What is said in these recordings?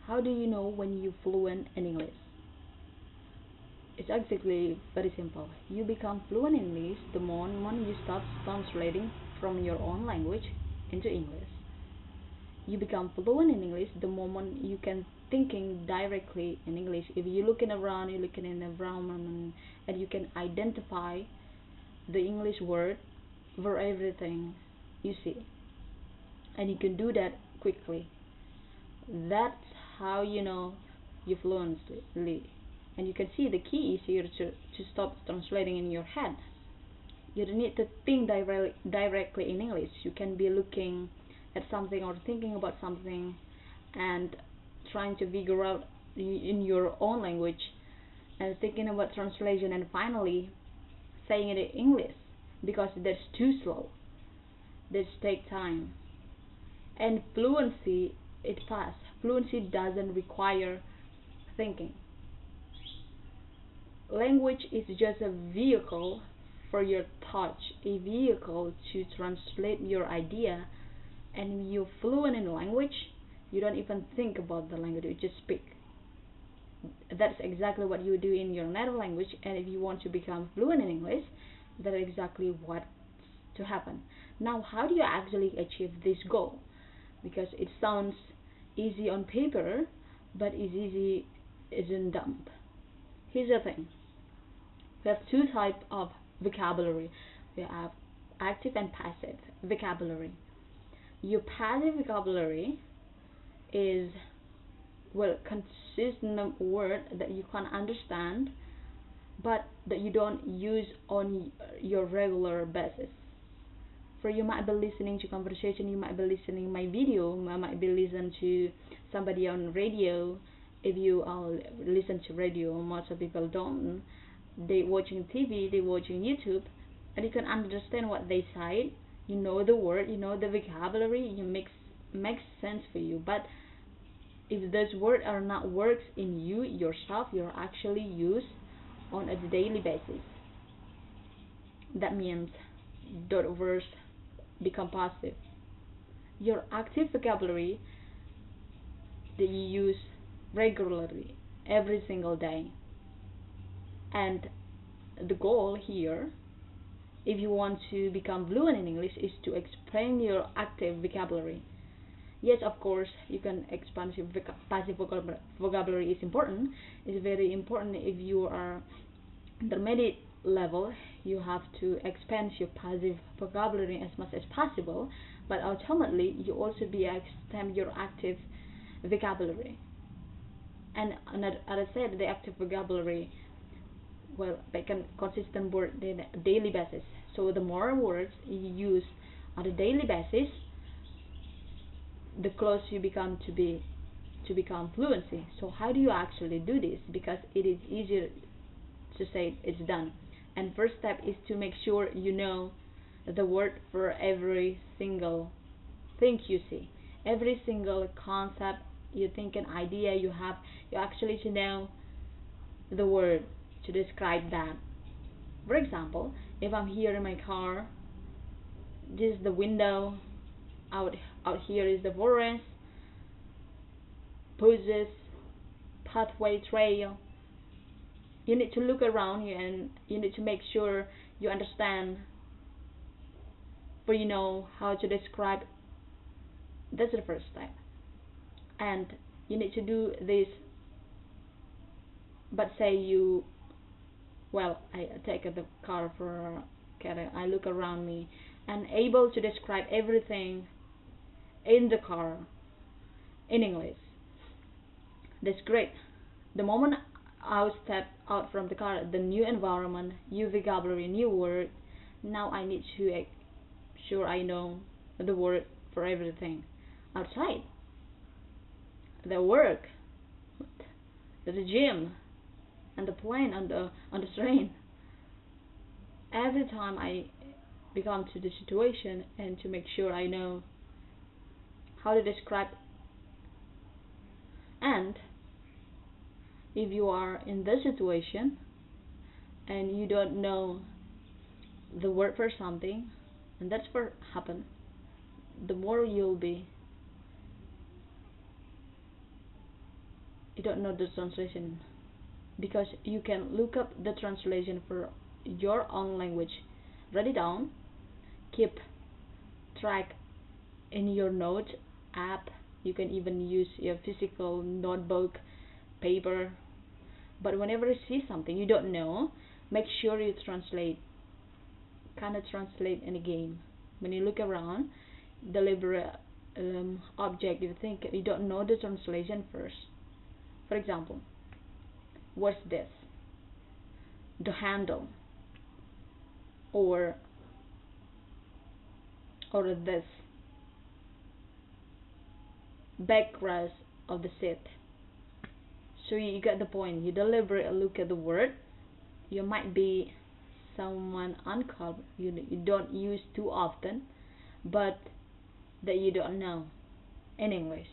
How do you know when you're fluent in English? It's exactly very simple. You become fluent in English the moment you start translating from your own language into English. You become fluent in English the moment you can thinking directly in English. If you're looking around, you're looking in the environment, and you can identify the English word for everything you see, and you can do that quickly. That's how you know you fluently. And you can see the key is here to stop translating in your head. You don't need to think directly in English. You can be looking at something or thinking about something and trying to figure out in your own language and thinking about translation and finally saying it in English, because that's too slow. This take time. And fluency, it fast. Fluency doesn't require thinking. Language is just a vehicle for your touch, a vehicle to translate your idea. And when you're fluent in language, you don't even think about the language, you just speak. That's exactly what you do in your native language, and if you want to become fluent in English, that's exactly what's to happen. Now, how do you actually achieve this goal? Because it sounds easy on paper, but it's easy isn't dumb. Here's the thing. We have two types of vocabulary. We have active and passive vocabulary. Your passive vocabulary is, well, consistent of word that you can understand but that you don't use on your regular basis. For you might be listening to conversation, you might be listening my video, might be listening to somebody on radio. If you listen to radio, most of people don't. They watching TV, they watching YouTube, and you can understand what they say. You know the word, you know the vocabulary, you makes sense for you. But if those words are not works in you yourself, you're actually use on a daily basis. That means dot words become passive. Your active vocabulary that you use regularly every single day. And the goal here, if you want to become fluent in English, is to expand your active vocabulary. Yes, of course, you can expand your passive vocabulary is important. It's very important if you are intermediate level, you have to expand your passive vocabulary as much as possible, but ultimately you also be extend your active vocabulary. And as I said, the active vocabulary, well, they can consistent word on a daily basis. So the more words you use on a daily basis, the closer you become to become fluency. So how do you actually do this? Because it is easier to say it's done. And first step is to make sure you know the word for every single thing you see, every single concept you think, an idea you have. You actually to know the word to describe that. For example, if I'm here in my car, this is the window, out out here is the forest, bushes, pathway, trail. You need to look around you and you need to make sure you understand, for you know how to describe. That's the first step. And you need to do this. But say you, well, I take the car for okay, I look around me and able to describe everything in the car in English. That's great. The moment I step out from the car, the new environment, new vocabulary, new word. Now I need to make sure I know the word for everything outside. The work, the gym, and the plane on the train. Every time I become to the situation and to make sure I know how to describe. And if you are in this situation and you don't know the word for something, and that's what happen, the more you'll be you don't know the translation, because you can look up the translation for your own language. Write it down, keep track in your note app. You can even use your physical notebook, paper. But whenever you see something you don't know, make sure you translate. Kind of translate in a game. When you look around, deliberate object, you think you don't know the translation first. For example, what's this? The handle, or this backrest of the seat. So you get the point. You deliberately look at the word. You might be someone uncommon you don't use too often, but that you don't know in English.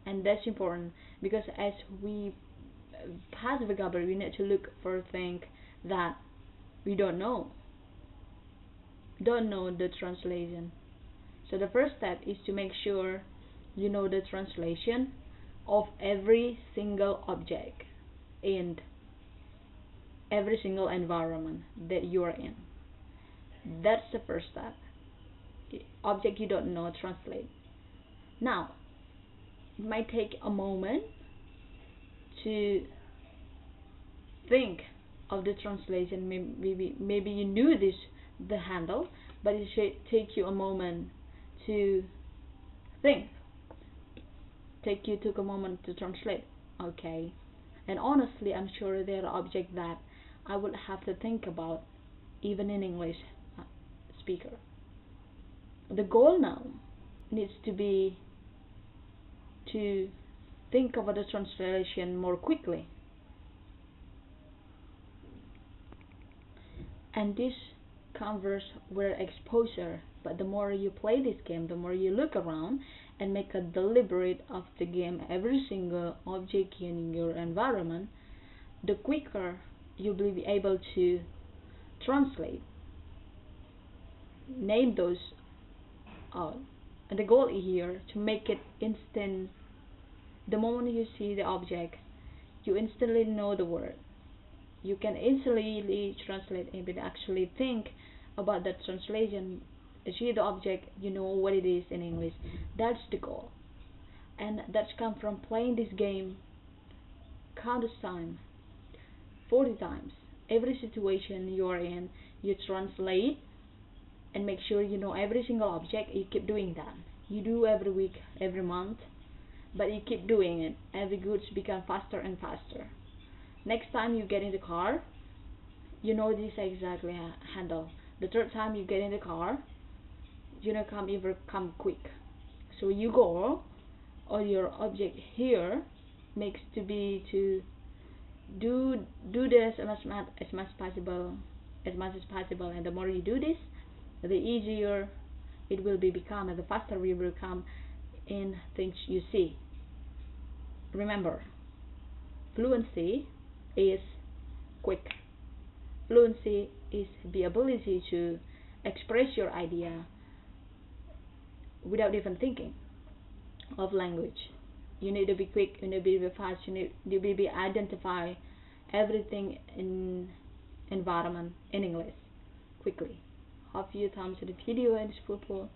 And that's important, because as we pass vocabulary, we need to look for things that we don't know the translation. So the first step is to make sure you know the translation of every single object in every single environment that you are in. That's the first step. Object you don't know, translate. Now, it might take a moment to think of the translation. Maybe you knew this, the handle, but it should take you a moment to think. Took a moment to translate. Okay. And honestly, I'm sure there are objects that I would have to think about, even in English speaker. The goal now needs to be to think about the translation more quickly. And this converse where exposure, but the more you play this game, the more you look around and make a deliberate of the game, every single object in your environment, the quicker you'll be able to translate, name those out. And the goal here to make it instant. The moment you see the object, you instantly know the word. You can instantly translate it, but actually think about that translation. You see the object, you know what it is in English. That's the goal. And that's come from playing this game countless times, 40 times. Every situation you are in, you translate and make sure you know every single object. You keep doing that. You do every week, every month, but you keep doing it. Every goods become faster and faster. Next time you get in the car, you know this exactly handle. The third time you get in the car, you know come quick. So you go, or your object here makes to be to do this as much as possible. And the more you do this, the easier it will become, and the faster we will become in things you see. Remember, fluency is quick. Fluency is the ability to express your idea without even thinking of language. You need to be quick, you need to be fast, you need to be identify everything in environment in English quickly. Hope you thumbs the video and it's fruitful.